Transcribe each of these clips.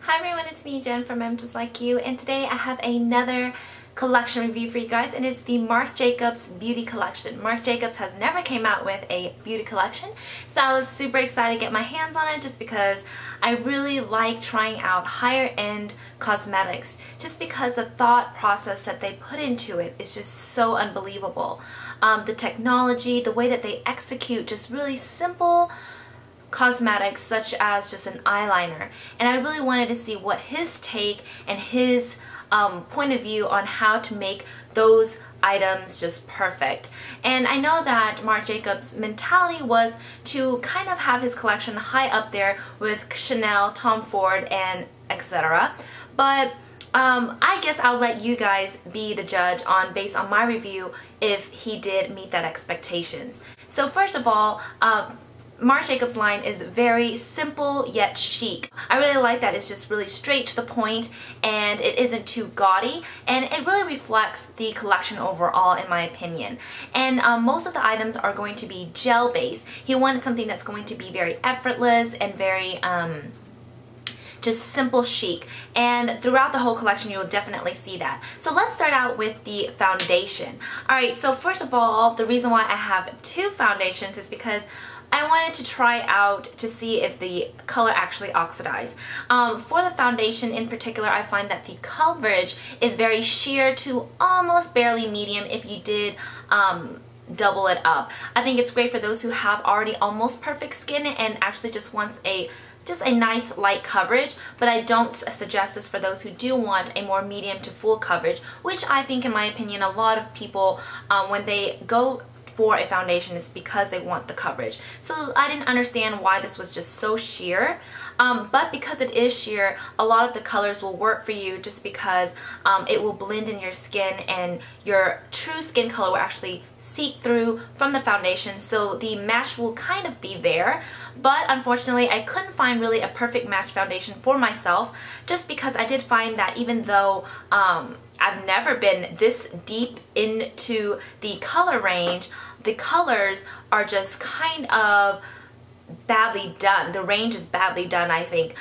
Hi everyone, it's me Jen from EmJustLikeYou, and today I have another collection review for you guys, and it's the Marc Jacobs beauty collection. Marc Jacobs has never came out with a beauty collection, so I was super excited to get my hands on it just because I really like trying out higher end cosmetics, just because the thought process that they put into it is just so unbelievable. The technology, the way that they execute just really simple cosmetics such as just an eyeliner, and I really wanted to see what his take and his point of view on how to make those items just perfect. And I know that Marc Jacobs' mentality was to kind of have his collection high up there with Chanel, Tom Ford, and etc. But I guess I'll let you guys be the judge on, based on my review, if he did meet that expectations. So first of all, Marc Jacobs' line is very simple yet chic. I really like that it's just really straight to the point and it isn't too gaudy, and it really reflects the collection overall in my opinion. And most of the items are going to be gel based. He wanted something that's going to be very effortless and very just simple chic, and throughout the whole collection you'll definitely see that. So let's start out with the foundation. Alright, so first of all, the reason why I have two foundations is because I wanted to try out to see if the color actually oxidized. For the foundation in particular, I find that the coverage is very sheer to almost barely medium if you did double it up. I think it's great for those who have already almost perfect skin and actually just wants a nice light coverage, but I don't suggest this for those who do want a more medium to full coverage, which I think, in my opinion, a lot of people when they go for a foundation is because they want the coverage. So I didn't understand why this was just so sheer, but because it is sheer, a lot of the colors will work for you just because it will blend in your skin and your true skin color will actually seep through from the foundation, so the match will kind of be there. But unfortunately I couldn't find really a perfect match foundation for myself, just because I did find that even though I've never been this deep into the color range, the colors are just kind of badly done. The range is badly done, I think.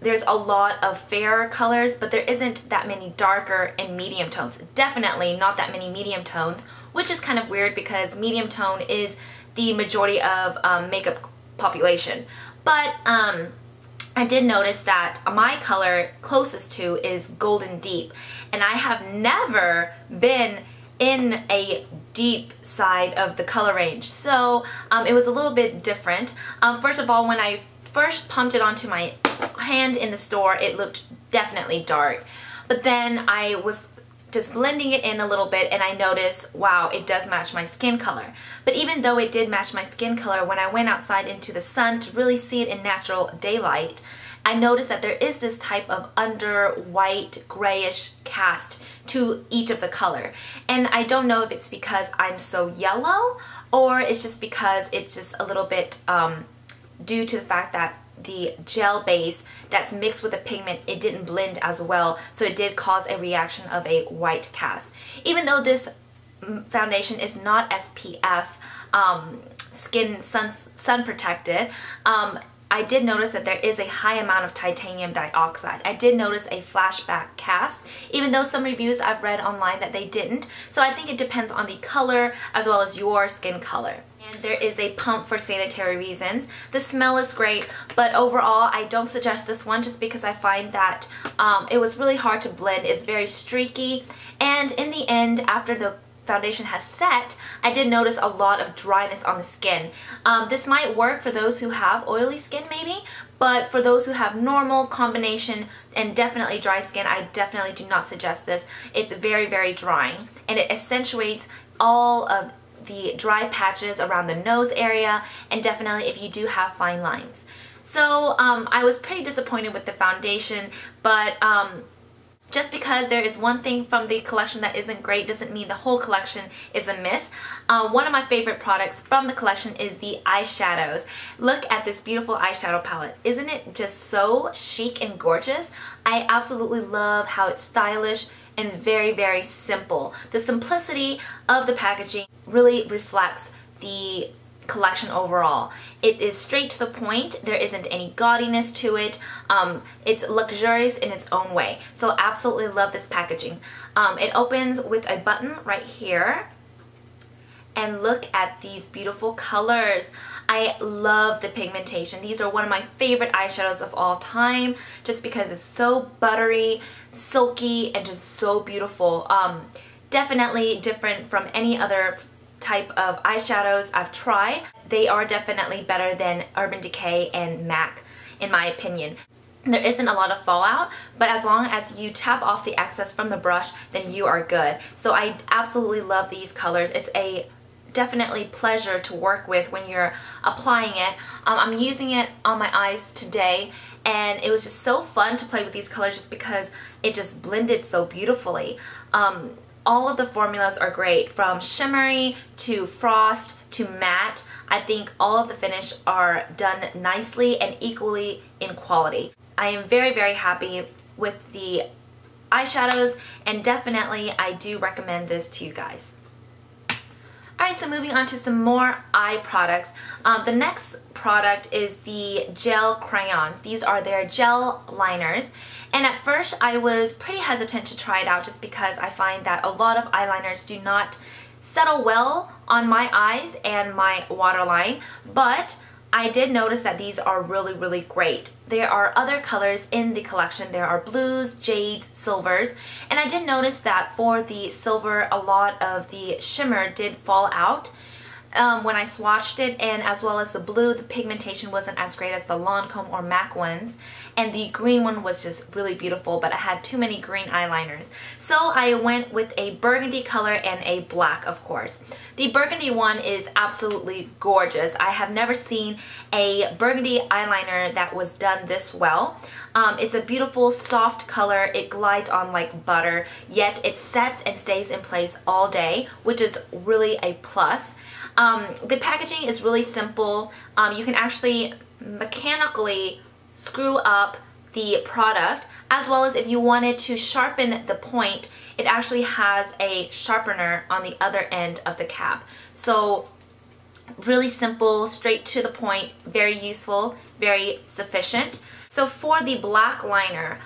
There's a lot of fairer colors, but there isn't that many darker and medium tones. Definitely not that many medium tones, which is kind of weird because medium tone is the majority of makeup population. But I did notice that my color closest to is Golden Deep, and I have never been in a deep side of the color range, so it was a little bit different. First of all, when I first pumped it onto my hand in the store, it looked definitely dark, but then I was just blending it in a little bit and I noticed, wow, it does match my skin color. But even though it did match my skin color, when I went outside into the sun to really see it in natural daylight, I noticed that there is this type of under white grayish cast to each of the color. And I don't know if it's because I'm so yellow or it's just because it's just a little bit due to the fact that the gel base that's mixed with the pigment, it didn't blend as well, so it did cause a reaction of a white cast. Even though this foundation is not SPF skin sun protected, I did notice that there is a high amount of titanium dioxide. I did notice a flashback cast, even though some reviews I've read online that they didn't. So I think it depends on the color as well as your skin color. And there is a pump for sanitary reasons. The smell is great, but overall I don't suggest this one just because I find that it was really hard to blend. It's very streaky, and in the end, after the foundation has set, I did notice a lot of dryness on the skin. This might work for those who have oily skin maybe, but for those who have normal combination and definitely dry skin, I definitely do not suggest this. It's very, very drying, and it accentuates all of the dry patches around the nose area, and definitely if you do have fine lines. So I was pretty disappointed with the foundation, but just because there is one thing from the collection that isn't great doesn't mean the whole collection is a miss. One of my favorite products from the collection is the eyeshadows. Look at this beautiful eyeshadow palette. Isn't it just so chic and gorgeous? I absolutely love how it's stylish and very, very simple. The simplicity of the packaging really reflects the collection overall. It is straight to the point. There isn't any gaudiness to it. It's luxurious in its own way. So absolutely love this packaging. It opens with a button right here. And look at these beautiful colors. I love the pigmentation. These are one of my favorite eyeshadows of all time just because it's so buttery, silky, and just so beautiful. Definitely different from any other type of eyeshadows I've tried. They are definitely better than Urban Decay and MAC in my opinion. There isn't a lot of fallout, but as long as you tap off the excess from the brush, then you are good. So I absolutely love these colors. It's a definitely pleasure to work with when you're applying it. I'm using it on my eyes today, and it was just so fun to play with these colors just because it just blended so beautifully. All of the formulas are great, from shimmery to frost to matte. I think all of the finish are done nicely and equally in quality. I am very, very happy with the eyeshadows, and definitely I do recommend this to you guys. Alright, so moving on to some more eye products. The next product is the gel crayons. These are their gel liners. And at first I was pretty hesitant to try it out just because I find that a lot of eyeliners do not settle well on my eyes and my waterline. But I did notice that these are really, really great. There are other colors in the collection. There are blues, jades, silvers, and I did notice that for the silver, a lot of the shimmer did fall out when I swatched it, and as well as the blue, the pigmentation wasn't as great as the Lancome or MAC ones, and the green one was just really beautiful, but I had too many green eyeliners. So I went with a burgundy color and a black, of course. The burgundy one is absolutely gorgeous. I have never seen a burgundy eyeliner that was done this well. It's a beautiful soft color. It glides on like butter, yet it sets and stays in place all day, which is really a plus. The packaging is really simple. You can actually mechanically screw up the product, as well as if you wanted to sharpen the point, it actually has a sharpener on the other end of the cap. So really simple, straight to the point, very useful, very sufficient. So for the black liner,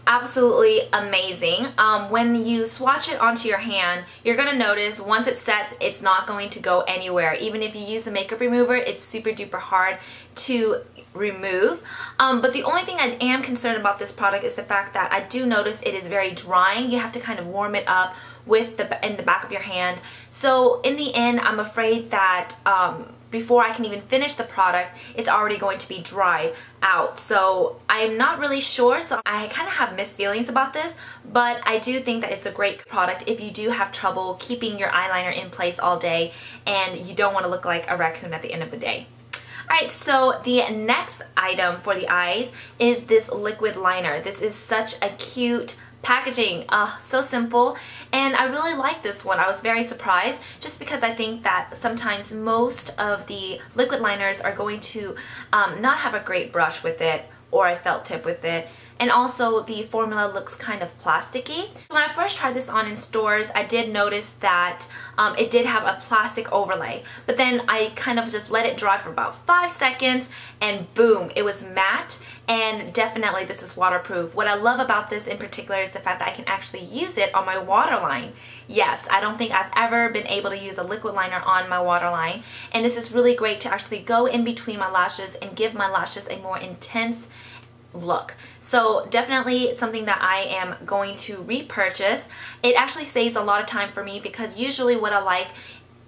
absolutely amazing. When you swatch it onto your hand, you're going to notice once it sets, it's not going to go anywhere. Even if you use a makeup remover, it's super duper hard to remove. But the only thing I am concerned about this product is the fact that I do notice it is very drying. You have to kind of warm it up with in the back of your hand. So in the end, I'm afraid that before I can even finish the product, it's already going to be dried out. So I'm not really sure, so I kind of have mixed feelings about this, but I do think that it's a great product if you do have trouble keeping your eyeliner in place all day and you don't want to look like a raccoon at the end of the day. Alright, so the next item for the eyes is this liquid liner. This is such a cute packaging, so simple, and I really like this one. I was very surprised just because I think that sometimes most of the liquid liners are going to not have a great brush with it or a felt tip with it, and also the formula looks kind of plasticky. When I first tried this on in stores, I did notice that it did have a plastic overlay, but then I kind of just let it dry for about 5 seconds and boom, it was matte, and definitely this is waterproof. What I love about this in particular is the fact that I can actually use it on my waterline. Yes, I don't think I've ever been able to use a liquid liner on my waterline, and this is really great to actually go in between my lashes and give my lashes a more intense look. So definitely something that I am going to repurchase. It actually saves a lot of time for me because usually what I like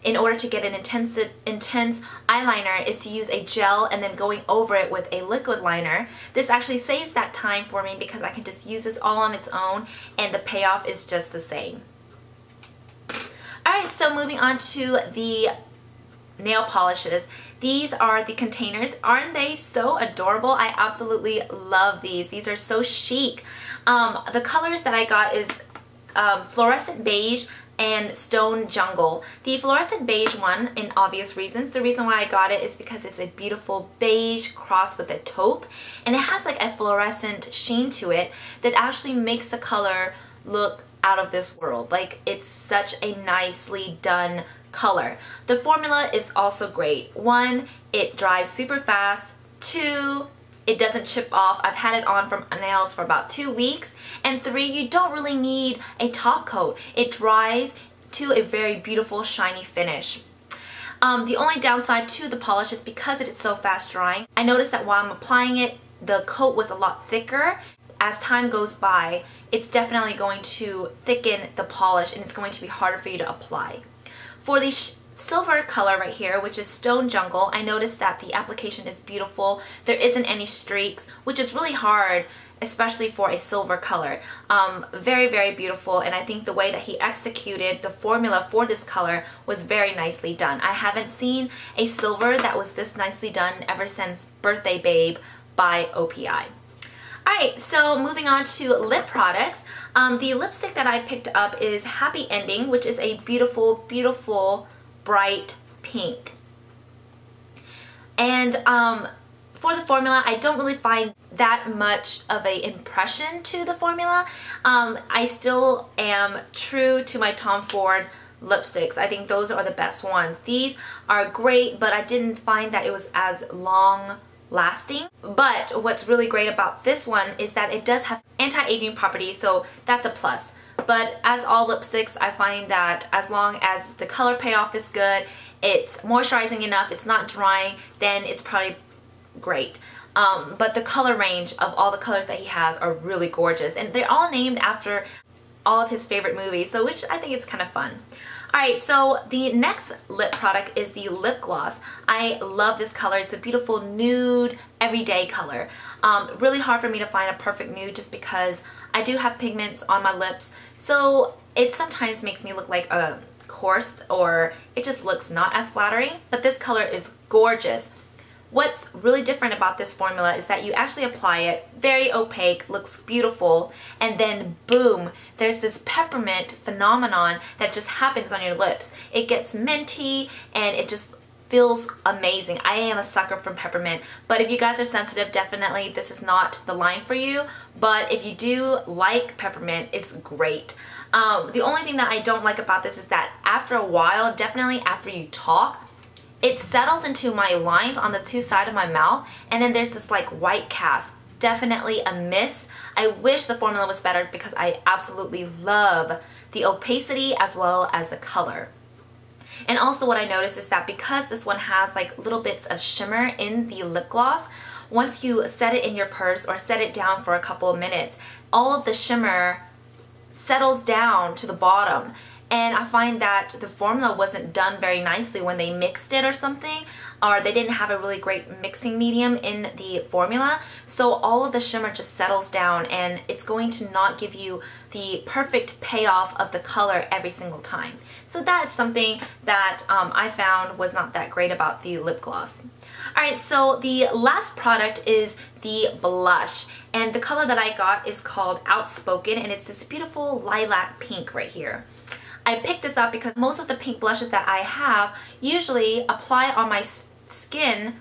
in order to get an intense eyeliner is to use a gel and then going over it with a liquid liner. This actually saves that time for me because I can just use this all on its own and the payoff is just the same. Alright, so moving on to the nail polishes. These are the containers. Aren't they so adorable? I absolutely love these. These are so chic. The colors that I got is Fluorescent Beige and Stone Jungle. The Fluorescent Beige one, in obvious reasons. The reason why I got it is because it's a beautiful beige crossed with a taupe, and it has like a fluorescent sheen to it that actually makes the color look out of this world. Like, it's such a nicely done color. The formula is also great. 1, it dries super fast. 2, it doesn't chip off. I've had it on for nails for about 2 weeks. And 3, you don't really need a top coat. It dries to a very beautiful shiny finish. The only downside to the polish is because it is so fast drying. I noticed that while I'm applying it, the coat was a lot thicker. As time goes by, it's definitely going to thicken the polish and it's going to be harder for you to apply. For the silver color right here, which is Stone Jungle, I noticed that the application is beautiful. There isn't any streaks, which is really hard, especially for a silver color. Very, very beautiful, and I think the way that he executed the formula for this color was very nicely done. I haven't seen a silver that was this nicely done ever since Birthday Babe by OPI. Alright, so moving on to lip products. The lipstick that I picked up is Happy Ending, which is a beautiful, beautiful bright pink. And for the formula, I don't really find that much of an impression to the formula. I still am true to my Tom Ford lipsticks. I think those are the best ones. These are great, but I didn't find that it was as long lasting. But what's really great about this one is that it does have anti-aging properties, so that's a plus. But as all lipsticks, I find that as long as the color payoff is good, it's moisturizing enough, it's not drying, then it's probably great. But the color range of all the colors that he has are really gorgeous, and they're all named after all of his favorite movies, so which I think it's kind of fun. Alright, so the next lip product is the lip gloss. I love this color. It's a beautiful nude, everyday color. Really hard for me to find a perfect nude just because I do have pigments on my lips, so it sometimes makes me look like a coarse, or it just looks not as flattering, but this color is gorgeous. What's really different about this formula is that you actually apply it, very opaque, looks beautiful, and then boom, there's this peppermint phenomenon that just happens on your lips. It gets minty and it just feels amazing. I am a sucker for peppermint, but if you guys are sensitive, definitely this is not the line for you, but if you do like peppermint, it's great. The only thing that I don't like about this is that after a while, definitely after you talk, it settles into my lines on the two sides of my mouth, and then there's this like white cast. Definitely a miss. I wish the formula was better because I absolutely love the opacity as well as the color. And also what I noticed is that because this one has like little bits of shimmer in the lip gloss, once you set it in your purse or set it down for a couple of minutes, all of the shimmer settles down to the bottom. And I find that the formula wasn't done very nicely when they mixed it or something, or they didn't have a really great mixing medium in the formula. So all of the shimmer just settles down and it's going to not give you the perfect payoff of the color every single time. So that's something that I found was not that great about the lip gloss. Alright, so the last product is the blush, and the color that I got is called Outspoken, and it's this beautiful lilac pink right here. I picked this up because most of the pink blushes that I have usually apply on my skin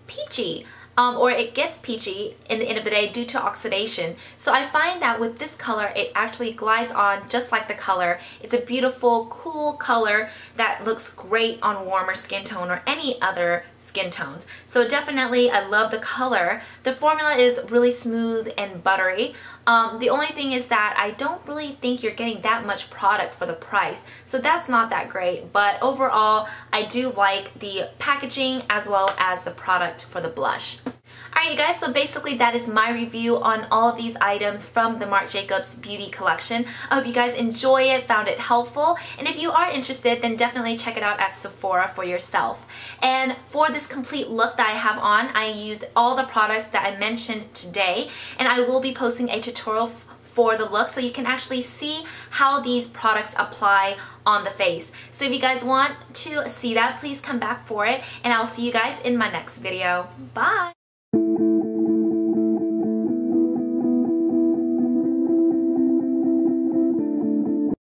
peachy, or it gets peachy in the end of the day due to oxidation. So I find that with this color, it actually glides on just like the color. It's a beautiful, cool color that looks great on warmer skin tone or any other skin tones. So definitely I love the color. The formula is really smooth and buttery. The only thing is that I don't really think you're getting that much product for the price, so that's not that great, but overall I do like the packaging as well as the product for the blush. Alright you guys, so basically that is my review on all of these items from the Marc Jacobs Beauty Collection. I hope you guys enjoy it, found it helpful, and if you are interested, then definitely check it out at Sephora for yourself. And for this complete look that I have on, I used all the products that I mentioned today, and I will be posting a tutorial for the look so you can actually see how these products apply on the face. So if you guys want to see that, please come back for it, and I'll see you guys in my next video. Bye!